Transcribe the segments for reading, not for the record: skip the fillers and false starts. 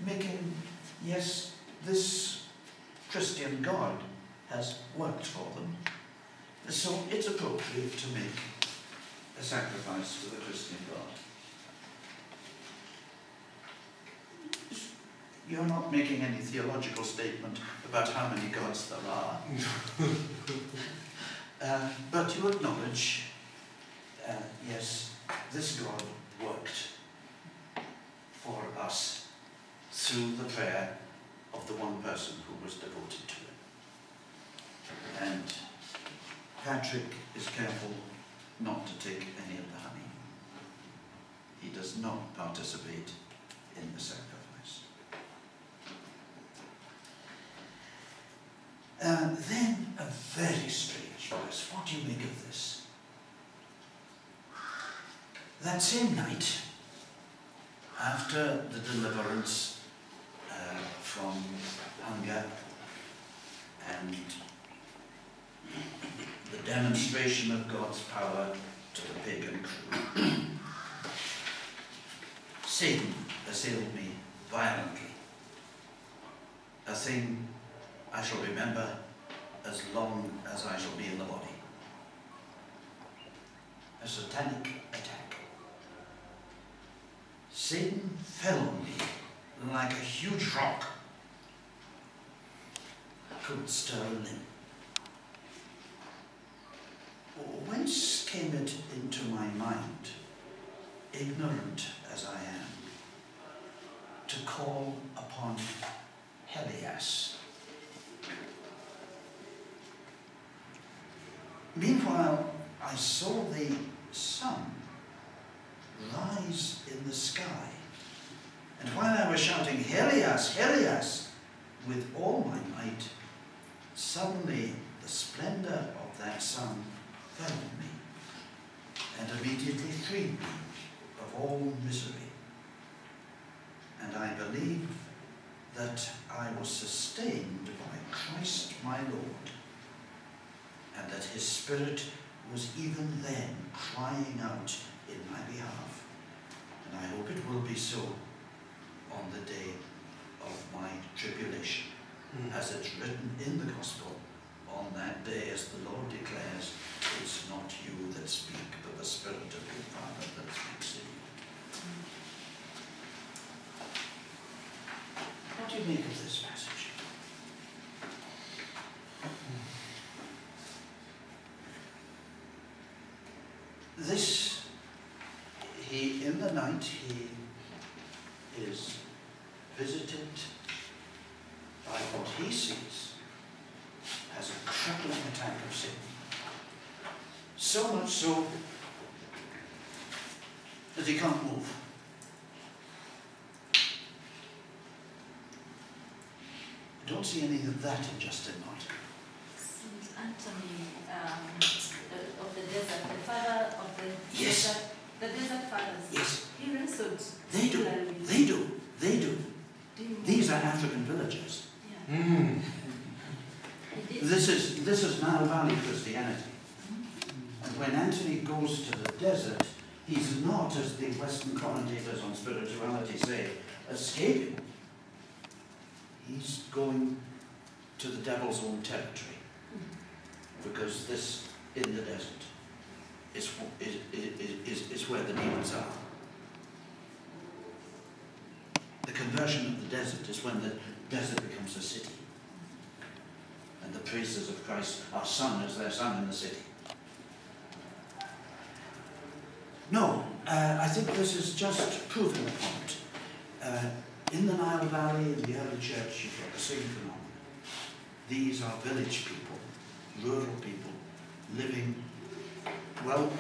making, yes, this Christian God has worked for them, so it's appropriate to make a sacrifice to the Christian God. You're not making any theological statement about how many gods there are, but you acknowledge, yes, this God worked for us through the prayer of the one person who was devoted to him. And Patrick is careful not to take any of the honey. He does not participate in the sacrifice. Then a very strange verse. What do you make of this? That same night, after the deliverance from hunger and the demonstration of God's power to the pagan crew, Satan assailed me violently, a thing I shall remember as long as I shall be in the body. A satanic attack. Satan fell on me like a huge rock. I couldn't stir a limb. Whence came it into my mind, ignorant as I am, to call upon Helias? Meanwhile, I saw the sun rise in the sky, and while I was shouting, Helias, Helias, with all my might, suddenly the splendor of that sun fell on me, and immediately freed me of all misery. And I believe that I was sustained by Christ my Lord, and that his Spirit was even then crying out in my behalf. And I hope it will be so on the day of my tribulation, as it's written in the Gospel, on that day, as the Lord declares, it's not you that speak, but the Spirit of your Father that speaks in you. What do you make of this passage? In the night, he is visited by what he sees as a crippling attack of sin. So much so that he can't move. I don't see any of that in Justin Martin. St. Anthony of the desert, the father of the desert, the desert fathers. Yes. He wrestled. They do. They do. They do. These are African villagers. Yeah. Mm. This is Nile Valley Christianity. And when Anthony goes to the desert, he's not, as the Western commentators on spirituality say, escaping. He's going to the devil's own territory, because this, in the desert, is where the demons are. The conversion of the desert is when the desert becomes a city, and the praises of Christ are sung as they're sung in the city. No, I think this is just proving the point. In the Nile Valley, in the early church, you've got the same phenomenon. These are village people, rural people, living, well,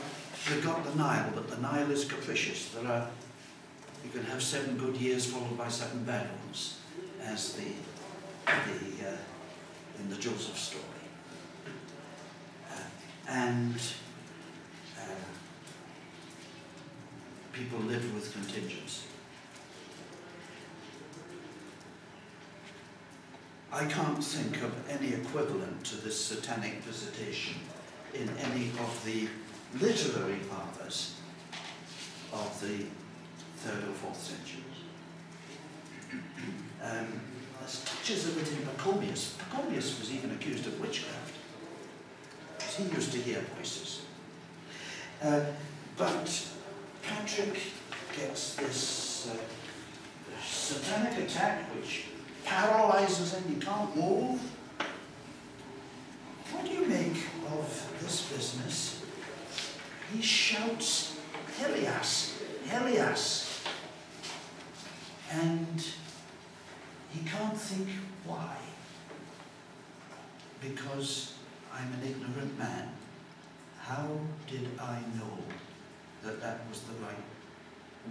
you've got the Nile, but the Nile is capricious. You can have 7 good years followed by 7 bad ones, as in the Joseph story. People live with contingency. I can't think of any equivalent to this satanic visitation in any of the literary fathers of the 3rd or 4th centuries. touches of it in Pachomius. Pachomius was even accused of witchcraft, because he used to hear voices. But Patrick gets this satanic attack which paralyzes him, he can't move. What do you make of this business? He shouts, Helias, Helias. And he can't think why. Because I'm an ignorant man. How did I know that that was the right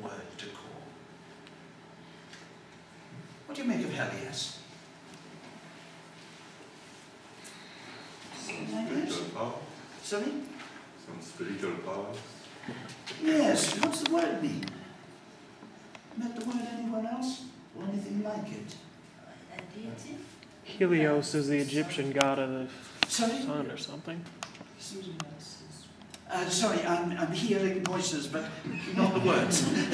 word to call? What do you make of Helias? Some spiritual power. Sorry? Some spiritual power. Yes, what's the word mean? Met the word anywhere else? Or anything like it? A deity? Helios is the Egyptian god of the Sorry? sun or something. Sorry, I'm hearing voices, but not the words. Like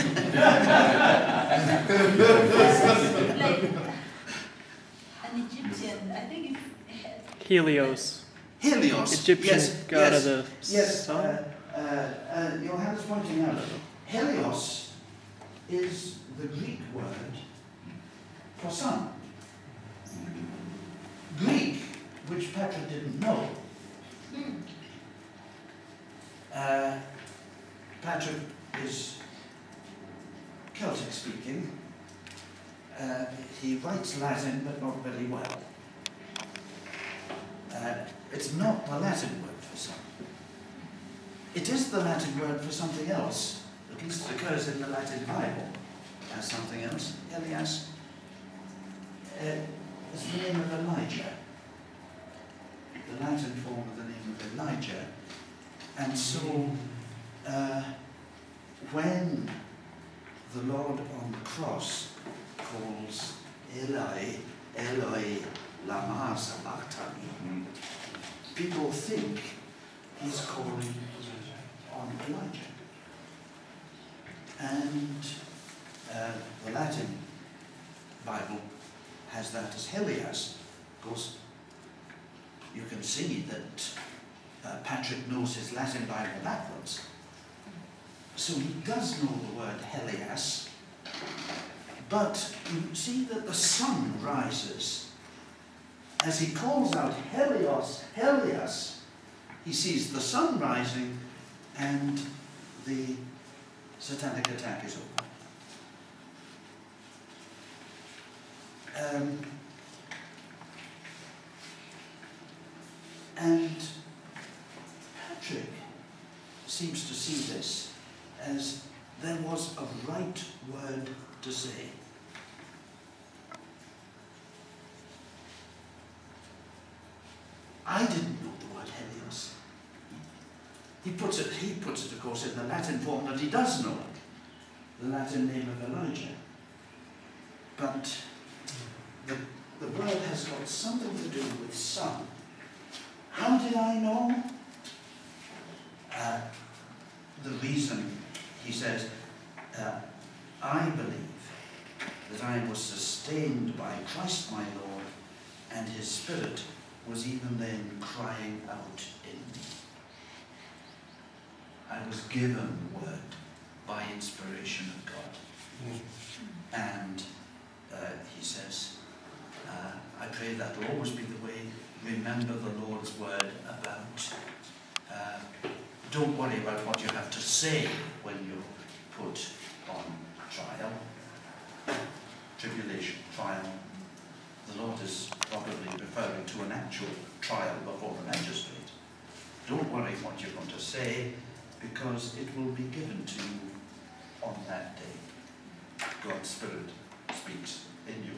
an Egyptian, I think it's Helios, Helios. Egyptian Yes, god yes, of the yes. sun. Johannes pointing out, Helios is the Greek word for sun. Greek, which Patrick didn't know. Patrick is Celtic speaking. He writes Latin, but not very well. It's not the Latin word for sun. It is the Latin word for something else. At least it occurs in the Latin Bible as something else. Elias is the name of Elijah. The Latin form of the name of Elijah. And so, when the Lord on the cross calls Eli, Eloi, lama sabachthani, people think he's calling on Elijah. And the Latin Bible has that as Helias. Of course, you can see that Patrick knows his Latin Bible backwards. So he does know the word Helias, but you see that the sun rises. As he calls out Helios, Helias, he sees the sun rising and the satanic attack is over. And Patrick seems to see this as there was a right word to say. I didn't know the word Helios. He puts it, of course, in the Latin form that he does know it, the Latin name of Elijah. But the word has got something to do with sun. How did I know? The reason, he says, I believe that I was sustained by Christ my Lord, and his Spirit was even then crying out in me. I was given the word by inspiration of God. And he says, I pray that will always be the way. Remember the Lord's word about, don't worry about what you have to say when you're put on trial. Tribulation, trial. The Lord is probably referring to an actual trial before the magistrate. Don't worry what you're going to say, because it will be given to you on that day. God's Spirit speaks in you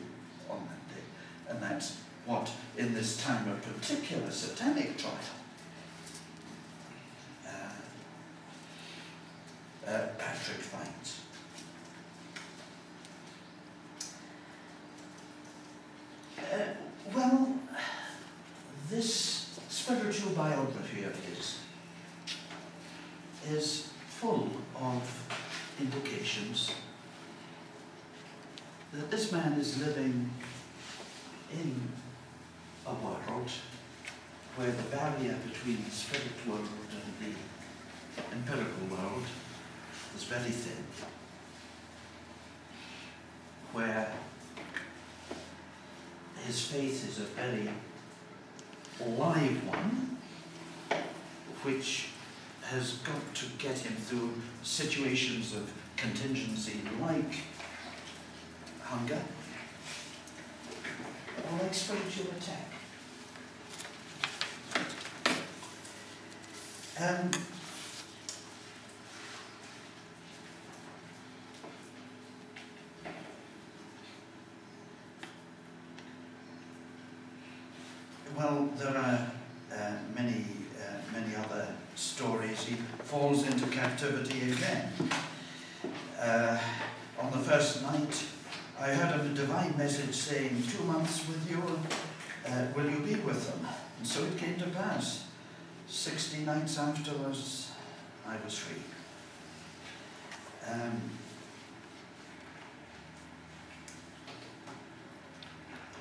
on that day. And that's what, in this time of particular satanic trial, Patrick finds. Well, this spiritual biography of his is full of indications that this man is living in a world where the barrier between the spirit world and the empirical world is very thin, where his faith is a very live one, which has got to get him through situations of contingency like hunger or like spiritual attack. Well, there are many other stories. He falls into captivity again. On the first night, I heard a divine message saying, 2 months with you, will you be with them? And so it came to pass. 60 nights afterwards, I was free.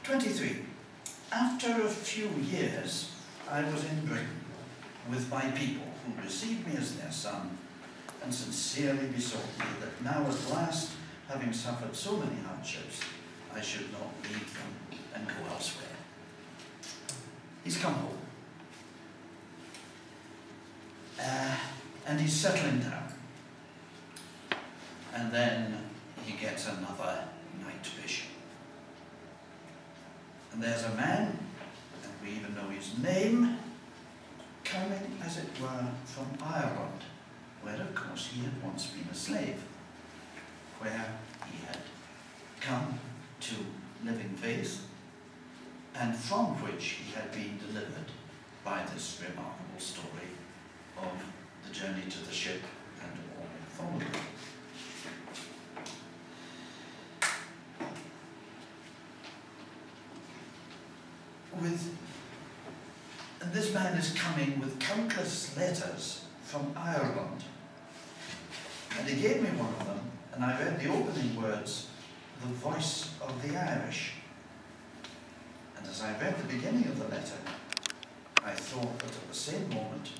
23. After a few years, I was in Britain with my people, who received me as their son and sincerely besought me that now at last, having suffered so many hardships, I should not leave them and go elsewhere. He's come home. And he's settling down. And then he gets another night vision. And there's a man, and we even know his name, coming, as it were, from Ireland, where, of course, he had once been a slave, where he had come to living faith, and from which he had been delivered by this remarkable story of the journey to the ship and all that followed it. And this man is coming with countless letters from Ireland. And he gave me one of them, and I read the opening words, "The voice of the Irish." And as I read the beginning of the letter, I thought that at the same moment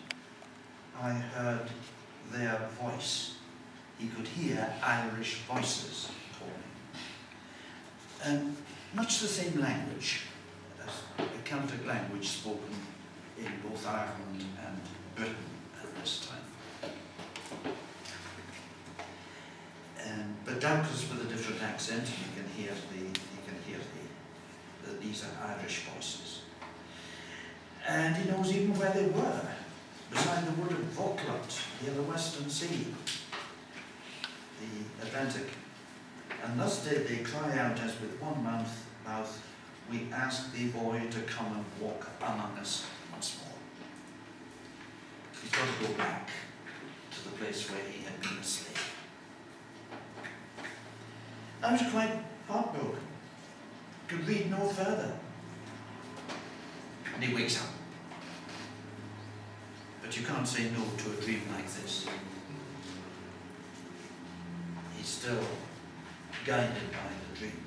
I heard their voice. He could hear Irish voices calling. And much the same language as the Celtic language spoken in both Ireland and Britain at this time. But doubtless with a different accent, you can hear these are Irish voices. And he knows even where they were, beside the wood of Vauclont, near the Western Sea, the Atlantic. And thus did they cry out as with one mouth, "We ask thee, boy, to come and walk among us once more." He's got to go back to the place where he had been a slave. I was quite heartbroken. Could read no further. And he wakes up. But you can't say no to a dream like this. He's still guided by the dream.